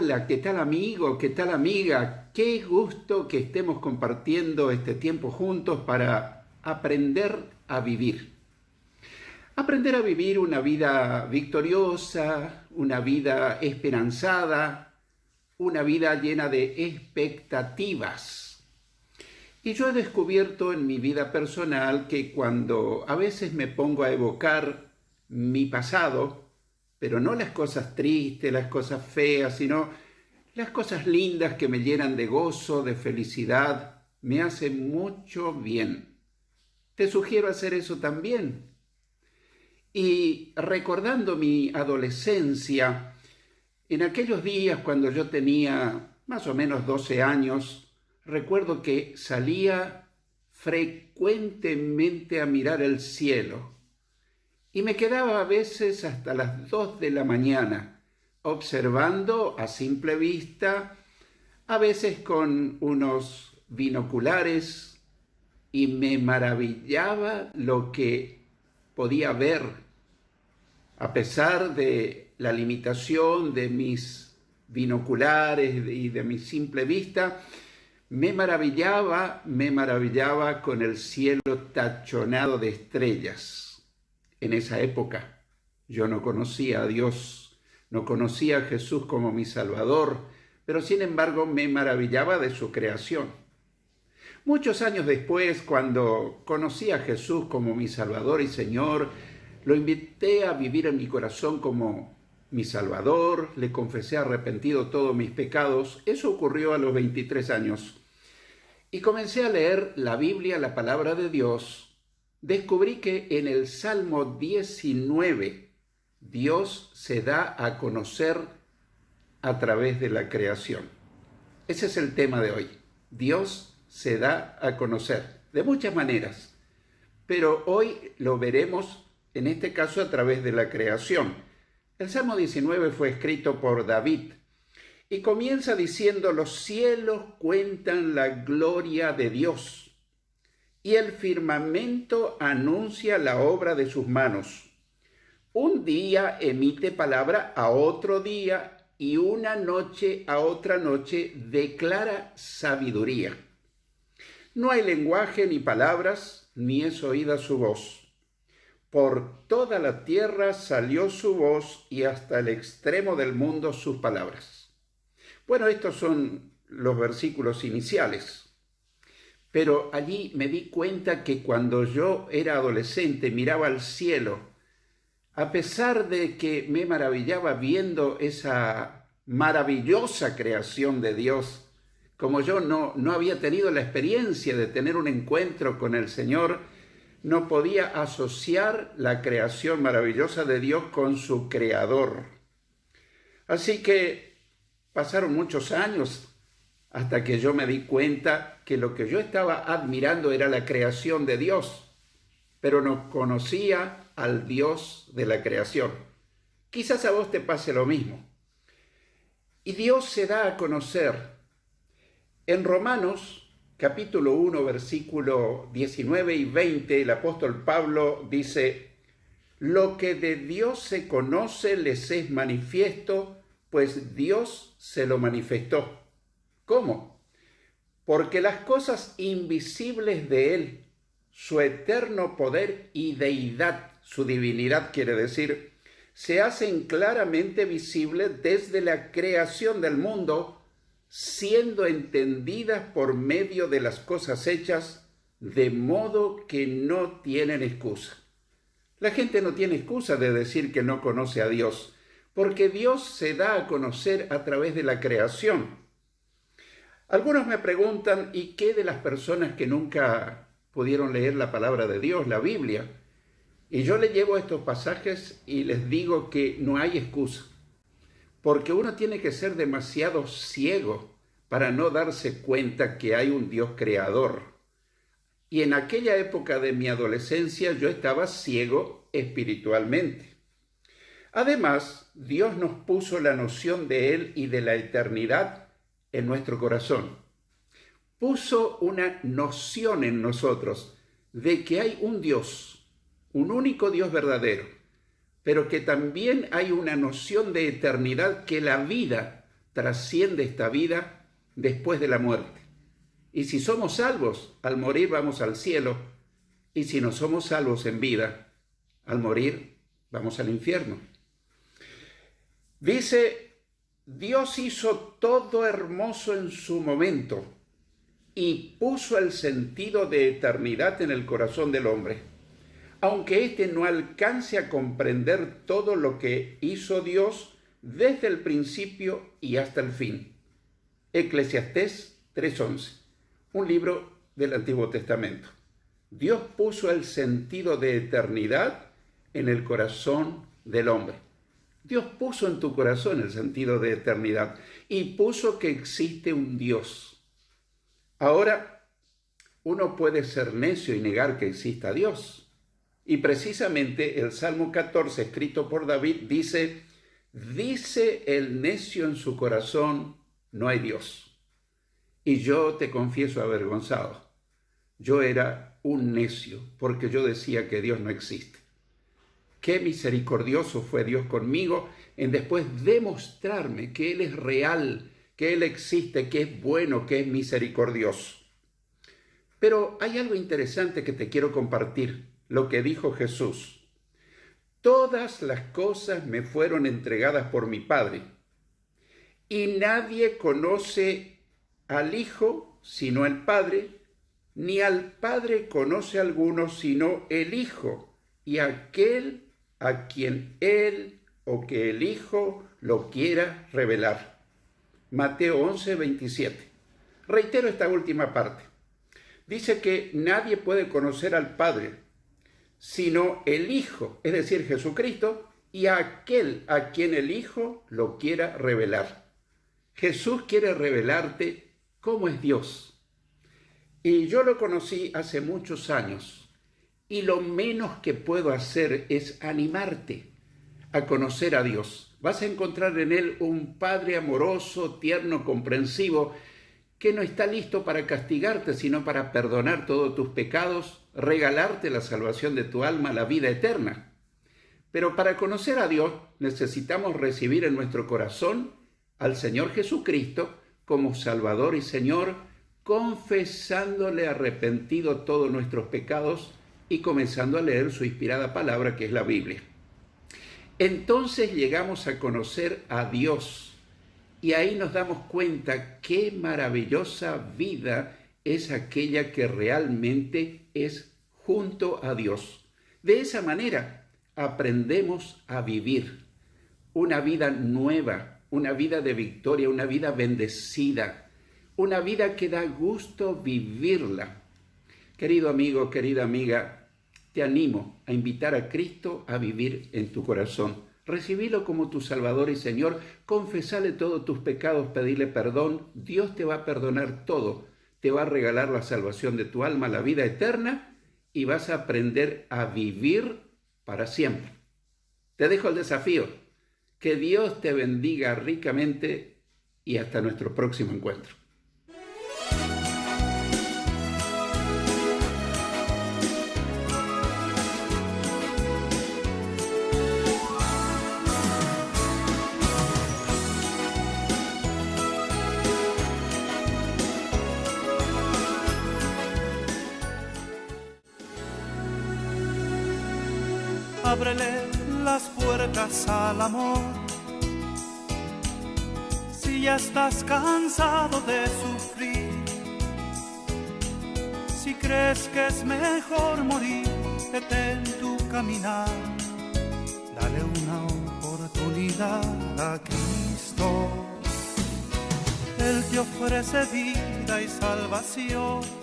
Hola, ¿qué tal amigo? ¿Qué tal amiga? Qué gusto que estemos compartiendo este tiempo juntos para aprender a vivir. Aprender a vivir una vida victoriosa, una vida esperanzada, una vida llena de expectativas. Y yo he descubierto en mi vida personal que cuando a veces me pongo a evocar mi pasado, pero no las cosas tristes, las cosas feas, sino las cosas lindas que me llenan de gozo, de felicidad, me hacen mucho bien. Te sugiero hacer eso también. Y recordando mi adolescencia, en aquellos días cuando yo tenía más o menos 12 años, recuerdo que salía frecuentemente a mirar el cielo y me quedaba a veces hasta las 2 de la mañana observando a simple vista, a veces con unos binoculares, y me maravillaba lo que podía ver, a pesar de la limitación de mis binoculares y de mi simple vista. Me maravillaba con el cielo tachonado de estrellas. En esa época yo no conocía a Dios, no conocía a Jesús como mi Salvador, pero sin embargo me maravillaba de su creación. Muchos años después, cuando conocí a Jesús como mi Salvador y Señor, lo invité a vivir en mi corazón como mi Salvador, le confesé arrepentido todos mis pecados. Eso ocurrió a los 23 años. Y comencé a leer la Biblia, la palabra de Dios. Descubrí que en el Salmo 19 Dios se da a conocer a través de la creación. Ese es el tema de hoy. Dios se da a conocer de muchas maneras, pero hoy lo veremos en este caso a través de la creación. El Salmo 19 fue escrito por David y comienza diciendo: los cielos cuentan la gloria de Dios y el firmamento anuncia la obra de sus manos. Un día emite palabra a otro día y una noche a otra noche declara sabiduría. No hay lenguaje ni palabras, ni es oída su voz. Por toda la tierra salió su voz y hasta el extremo del mundo sus palabras. Bueno, estos son los versículos iniciales. Pero allí me di cuenta que cuando yo era adolescente miraba al cielo, a pesar de que me maravillaba viendo esa maravillosa creación de Dios, como yo no había tenido la experiencia de tener un encuentro con el Señor, no podía asociar la creación maravillosa de Dios con su creador. Así que pasaron muchos años hasta que yo me di cuenta que lo que yo estaba admirando era la creación de Dios, pero no conocía al Dios de la creación. Quizás a vos te pase lo mismo. Y Dios se da a conocer. En Romanos, capítulo 1, versículo 19 y 20, el apóstol Pablo dice: lo que de Dios se conoce les es manifiesto, pues Dios se lo manifestó. ¿Cómo? Porque las cosas invisibles de Él, su eterno poder y deidad, su divinidad quiere decir, se hacen claramente visibles desde la creación del mundo, siendo entendidas por medio de las cosas hechas, de modo que no tienen excusa. La gente no tiene excusa de decir que no conoce a Dios, porque Dios se da a conocer a través de la creación. Algunos me preguntan: ¿y qué de las personas que nunca pudieron leer la palabra de Dios, la Biblia? Y yo les llevo estos pasajes y les digo que no hay excusa, porque uno tiene que ser demasiado ciego para no darse cuenta que hay un Dios creador. Y en aquella época de mi adolescencia yo estaba ciego espiritualmente. Además, Dios nos puso la noción de Él y de la eternidad en nuestro corazón. Puso una noción en nosotros de que hay un Dios, un único Dios verdadero, pero que también hay una noción de eternidad, que la vida trasciende esta vida después de la muerte. Y si somos salvos, al morir vamos al cielo. Y si no somos salvos en vida, al morir vamos al infierno. Dice, Dios hizo todo hermoso en su momento y puso el sentido de eternidad en el corazón del hombre. Aunque éste no alcance a comprender todo lo que hizo Dios desde el principio y hasta el fin. Eclesiastés 3:11, un libro del Antiguo Testamento. Dios puso el sentido de eternidad en el corazón del hombre. Dios puso en tu corazón el sentido de eternidad y puso que existe un Dios. Ahora, uno puede ser necio y negar que exista Dios. Y precisamente el Salmo 14, escrito por David, dice el necio en su corazón, no hay Dios. Y yo te confieso avergonzado, yo era un necio porque yo decía que Dios no existe. Qué misericordioso fue Dios conmigo en después demostrarme que Él es real, que Él existe, que es bueno, que es misericordioso. Pero hay algo interesante que te quiero compartir, lo que dijo Jesús. Todas las cosas me fueron entregadas por mi Padre, y nadie conoce al Hijo sino el Padre, ni al Padre conoce a alguno sino el Hijo, y aquel a quien Él o que el Hijo lo quiera revelar. Mateo 11:27. Reitero esta última parte. Dice que nadie puede conocer al Padre, sino el Hijo, es decir, Jesucristo, y aquel a quien el Hijo lo quiera revelar. Jesús quiere revelarte cómo es Dios. Y yo lo conocí hace muchos años, y lo menos que puedo hacer es animarte a conocer a Dios. Vas a encontrar en Él un Padre amoroso, tierno, comprensivo, que no está listo para castigarte, sino para perdonar todos tus pecados, regalarte la salvación de tu alma, la vida eterna. Pero para conocer a Dios necesitamos recibir en nuestro corazón al Señor Jesucristo como Salvador y Señor, confesándole arrepentido todos nuestros pecados y comenzando a leer su inspirada palabra, que es la Biblia. Entonces llegamos a conocer a Dios. Y ahí nos damos cuenta qué maravillosa vida es aquella que realmente es junto a Dios. De esa manera aprendemos a vivir una vida nueva, una vida de victoria, una vida bendecida, una vida que da gusto vivirla. Querido amigo, querida amiga, te animo a invitar a Cristo a vivir en tu corazón. Recibilo como tu Salvador y Señor, confesale todos tus pecados, pedirle perdón, Dios te va a perdonar todo, te va a regalar la salvación de tu alma, la vida eterna, y vas a aprender a vivir para siempre. Te dejo el desafío, que Dios te bendiga ricamente y hasta nuestro próximo encuentro. Ábrele las puertas al amor. Si ya estás cansado de sufrir, si crees que es mejor morir, detén tu caminar. Dale una oportunidad a Cristo. Él te ofrece vida y salvación.